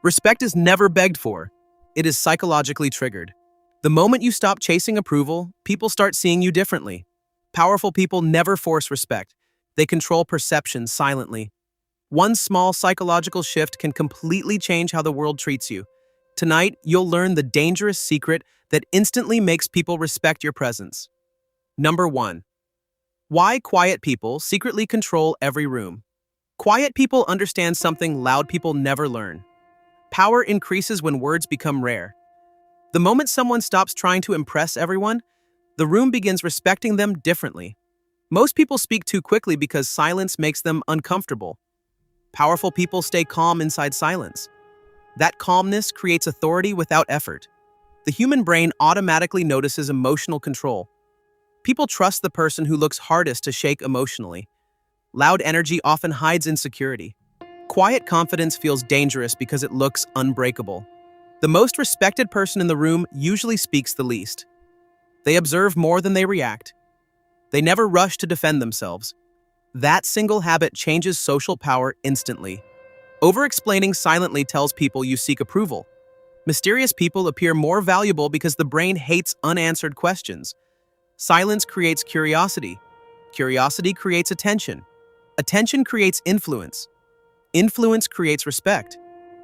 Respect is never begged for. It is psychologically triggered. The moment you stop chasing approval, people start seeing you differently. Powerful people never force respect. They control perception silently. One small psychological shift can completely change how the world treats you. Tonight, you'll learn the dangerous secret that instantly makes people respect your presence. Number 1. Why quiet people secretly control every room. Quiet people understand something loud people never learn. Power increases when words become rare. The moment someone stops trying to impress everyone, the room begins respecting them differently. Most people speak too quickly because silence makes them uncomfortable. Powerful people stay calm inside silence. That calmness creates authority without effort. The human brain automatically notices emotional control. People trust the person who looks hardest to shake emotionally. Loud energy often hides insecurity. Quiet confidence feels dangerous because it looks unbreakable. The most respected person in the room usually speaks the least. They observe more than they react. They never rush to defend themselves. That single habit changes social power instantly. Over-explaining silently tells people you seek approval. Mysterious people appear more valuable because the brain hates unanswered questions. Silence creates curiosity. Curiosity creates attention. Attention creates influence. Influence creates respect.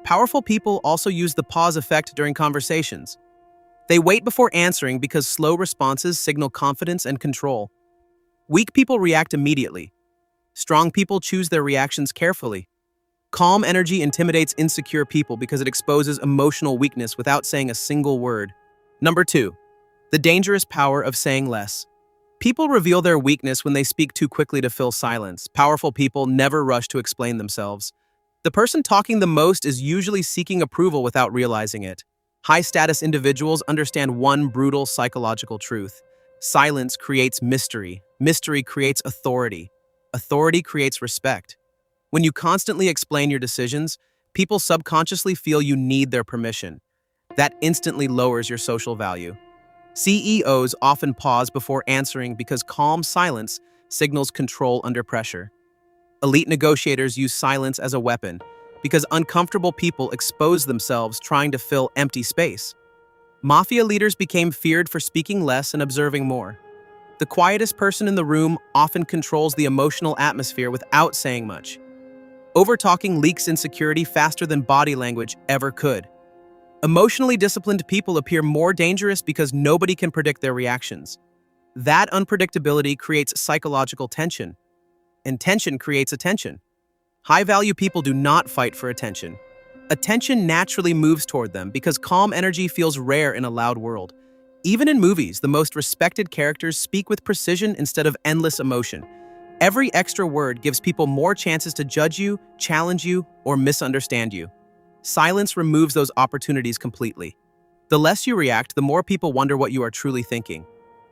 Powerful people also use the pause effect during conversations. They wait before answering because slow responses signal confidence and control. Weak people react immediately. Strong people choose their reactions carefully. Calm energy intimidates insecure people because it exposes emotional weakness without saying a single word. Number 2. The dangerous power of saying less. People reveal their weakness when they speak too quickly to fill silence. Powerful people never rush to explain themselves. The person talking the most is usually seeking approval without realizing it. High-status individuals understand one brutal psychological truth. Silence creates mystery. Mystery creates authority. Authority creates respect. When you constantly explain your decisions, people subconsciously feel you need their permission. That instantly lowers your social value. CEOs often pause before answering because calm silence signals control under pressure. Elite negotiators use silence as a weapon because uncomfortable people expose themselves trying to fill empty space. Mafia leaders became feared for speaking less and observing more. The quietest person in the room often controls the emotional atmosphere without saying much. Overtalking leaks insecurity faster than body language ever could. Emotionally disciplined people appear more dangerous because nobody can predict their reactions. That unpredictability creates psychological tension, and tension creates attention. High-value people do not fight for attention. Attention naturally moves toward them because calm energy feels rare in a loud world. Even in movies, the most respected characters speak with precision instead of endless emotion. Every extra word gives people more chances to judge you, challenge you, or misunderstand you. Silence removes those opportunities completely. The less you react, the more people wonder what you are truly thinking.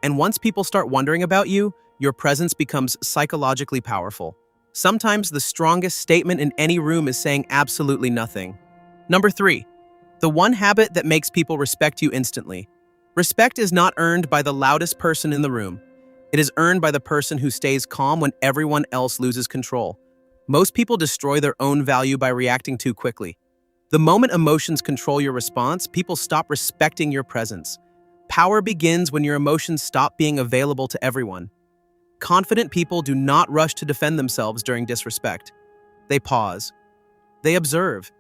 And once people start wondering about you, your presence becomes psychologically powerful. Sometimes the strongest statement in any room is saying absolutely nothing. Number 3. The one habit that makes people respect you instantly. Respect is not earned by the loudest person in the room. It is earned by the person who stays calm when everyone else loses control. Most people destroy their own value by reacting too quickly. The moment emotions control your response, people stop respecting your presence. Power begins when your emotions stop being available to everyone. Confident people do not rush to defend themselves during disrespect. They pause. They observe.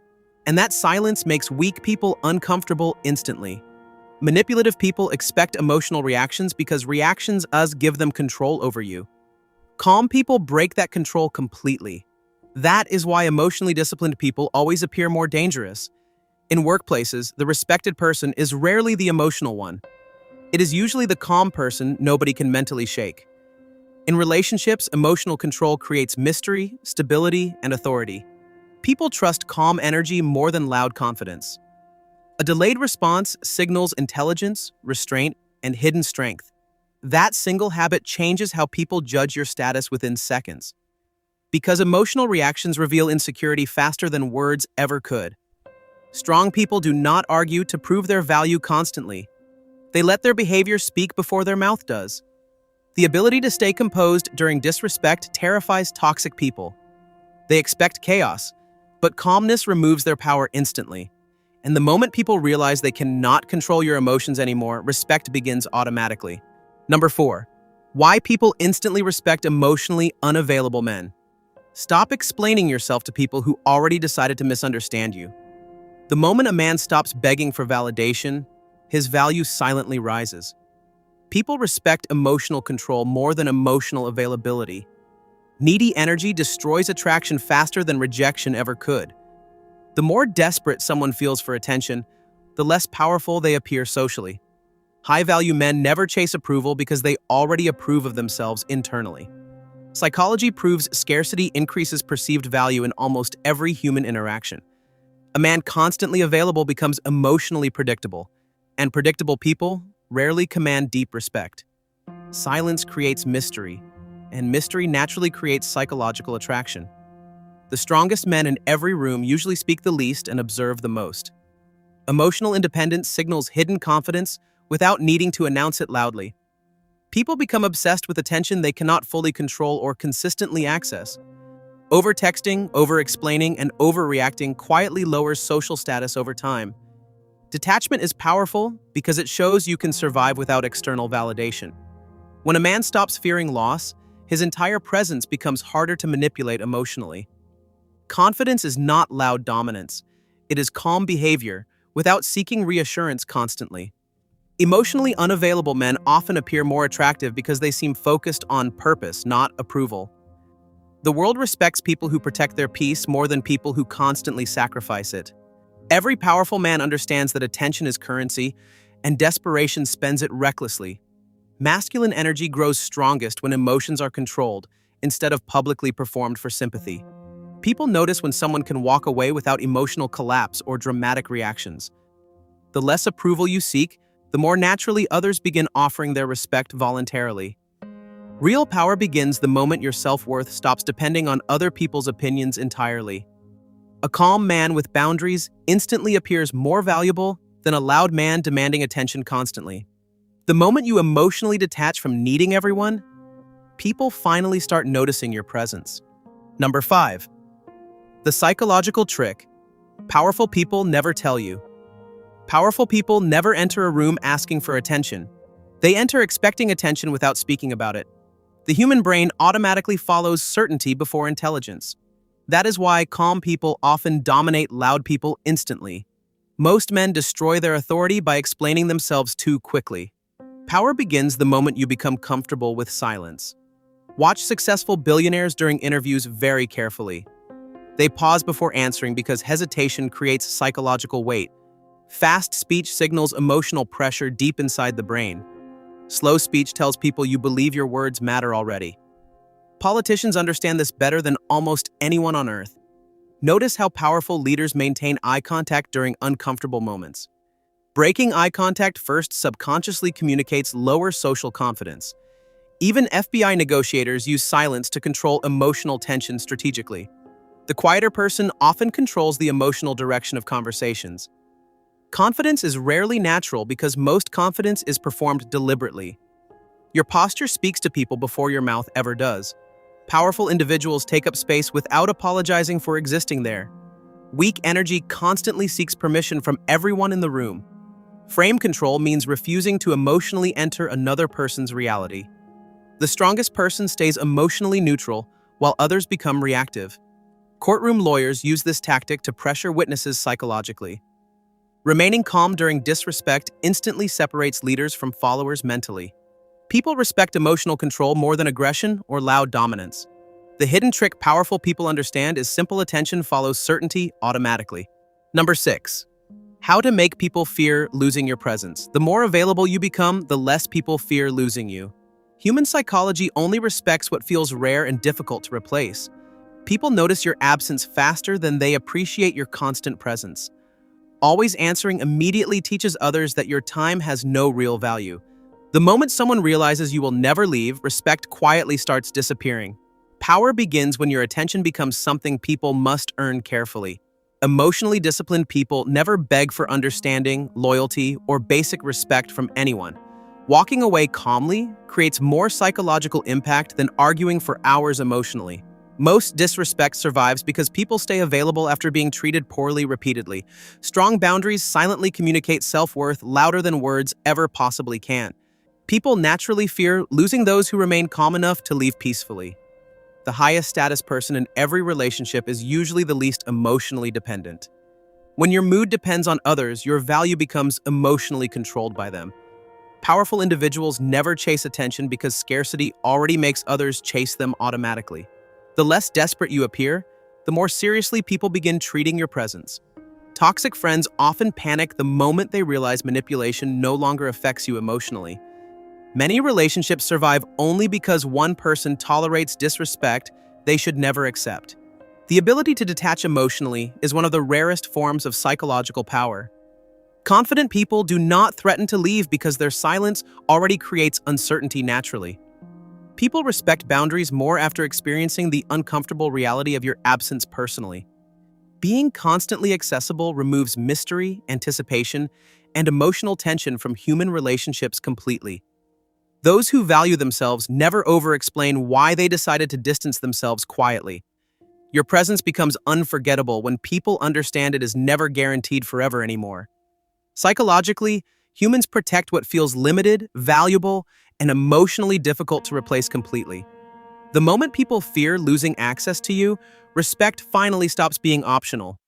And that silence makes weak people uncomfortable instantly. Manipulative people expect emotional reactions because reactions give them control over you. Calm people break that control completely. That is why emotionally disciplined people always appear more dangerous. In workplaces, the respected person is rarely the emotional one. It is usually the calm person nobody can mentally shake. In relationships, emotional control creates mystery, stability, and authority. People trust calm energy more than loud confidence. A delayed response signals intelligence, restraint, and hidden strength. That single habit changes how people judge your status within seconds. Because emotional reactions reveal insecurity faster than words ever could. Strong people do not argue to prove their value constantly. They let their behavior speak before their mouth does. The ability to stay composed during disrespect terrifies toxic people. They expect chaos, But calmness removes their power instantly. And the moment people realize they cannot control your emotions anymore, respect begins automatically. Number 4. Why people instantly respect emotionally unavailable men. Stop explaining yourself to people who already decided to misunderstand you. The moment a man stops begging for validation, his value silently rises. People respect emotional control more than emotional availability. Needy energy destroys attraction faster than rejection ever could. The more desperate someone feels for attention, the less powerful they appear socially. High-value men never chase approval because they already approve of themselves internally. Psychology proves scarcity increases perceived value in almost every human interaction. A man constantly available becomes emotionally predictable, and predictable people rarely command deep respect. Silence creates mystery, and mystery naturally creates psychological attraction. The strongest men in every room usually speak the least and observe the most. Emotional independence signals hidden confidence without needing to announce it loudly. People become obsessed with attention they cannot fully control or consistently access. Over-texting, over-explaining, and overreacting quietly lowers social status over time. Detachment is powerful because it shows you can survive without external validation. When a man stops fearing loss, his entire presence becomes harder to manipulate emotionally. Confidence is not loud dominance. It is calm behavior without seeking reassurance constantly. Emotionally unavailable men often appear more attractive because they seem focused on purpose, not approval. The world respects people who protect their peace more than people who constantly sacrifice it. Every powerful man understands that attention is currency, and desperation spends it recklessly. Masculine energy grows strongest when emotions are controlled, instead of publicly performed for sympathy. People notice when someone can walk away without emotional collapse or dramatic reactions. The less approval you seek, the more naturally others begin offering their respect voluntarily. Real power begins the moment your self-worth stops depending on other people's opinions entirely. A calm man with boundaries instantly appears more valuable than a loud man demanding attention constantly. The moment you emotionally detach from needing everyone, people finally start noticing your presence. Number 5. The psychological trick. Powerful people never tell you. Powerful people never enter a room asking for attention. They enter expecting attention without speaking about it. The human brain automatically follows certainty before intelligence. That is why calm people often dominate loud people instantly. Most men destroy their authority by explaining themselves too quickly. Power begins the moment you become comfortable with silence. Watch successful billionaires during interviews very carefully. They pause before answering because hesitation creates psychological weight. Fast speech signals emotional pressure deep inside the brain. Slow speech tells people you believe your words matter already. Politicians understand this better than almost anyone on earth. Notice how powerful leaders maintain eye contact during uncomfortable moments. Breaking eye contact first subconsciously communicates lower social confidence. Even FBI negotiators use silence to control emotional tension strategically. The quieter person often controls the emotional direction of conversations. Confidence is rarely natural because most confidence is performed deliberately. Your posture speaks to people before your mouth ever does. Powerful individuals take up space without apologizing for existing there. Weak energy constantly seeks permission from everyone in the room. Frame control means refusing to emotionally enter another person's reality. The strongest person stays emotionally neutral while others become reactive. Courtroom lawyers use this tactic to pressure witnesses psychologically. Remaining calm during disrespect instantly separates leaders from followers mentally. People respect emotional control more than aggression or loud dominance. The hidden trick powerful people understand is simple attention follows certainty automatically. Number 6. How to make people fear losing your presence. The more available you become, the less people fear losing you. Human psychology only respects what feels rare and difficult to replace. People notice your absence faster than they appreciate your constant presence. Always answering immediately teaches others that your time has no real value. The moment someone realizes you will never leave, respect quietly starts disappearing. Power begins when your attention becomes something people must earn carefully. Emotionally disciplined people never beg for understanding, loyalty, or basic respect from anyone. Walking away calmly creates more psychological impact than arguing for hours emotionally. Most disrespect survives because people stay available after being treated poorly repeatedly. Strong boundaries silently communicate self-worth louder than words ever possibly can. People naturally fear losing those who remain calm enough to leave peacefully. The highest status person in every relationship is usually the least emotionally dependent. When your mood depends on others, your value becomes emotionally controlled by them. Powerful individuals never chase attention because scarcity already makes others chase them automatically. The less desperate you appear, the more seriously people begin treating your presence. Toxic friends often panic the moment they realize manipulation no longer affects you emotionally. Many relationships survive only because one person tolerates disrespect they should never accept. The ability to detach emotionally is one of the rarest forms of psychological power. Confident people do not threaten to leave because their silence already creates uncertainty naturally. People respect boundaries more after experiencing the uncomfortable reality of your absence personally. Being constantly accessible removes mystery, anticipation, and emotional tension from human relationships completely. Those who value themselves never over-explain why they decided to distance themselves quietly. Your presence becomes unforgettable when people understand it is never guaranteed forever anymore. Psychologically, humans protect what feels limited, valuable, and emotionally difficult to replace completely. The moment people fear losing access to you, respect finally stops being optional.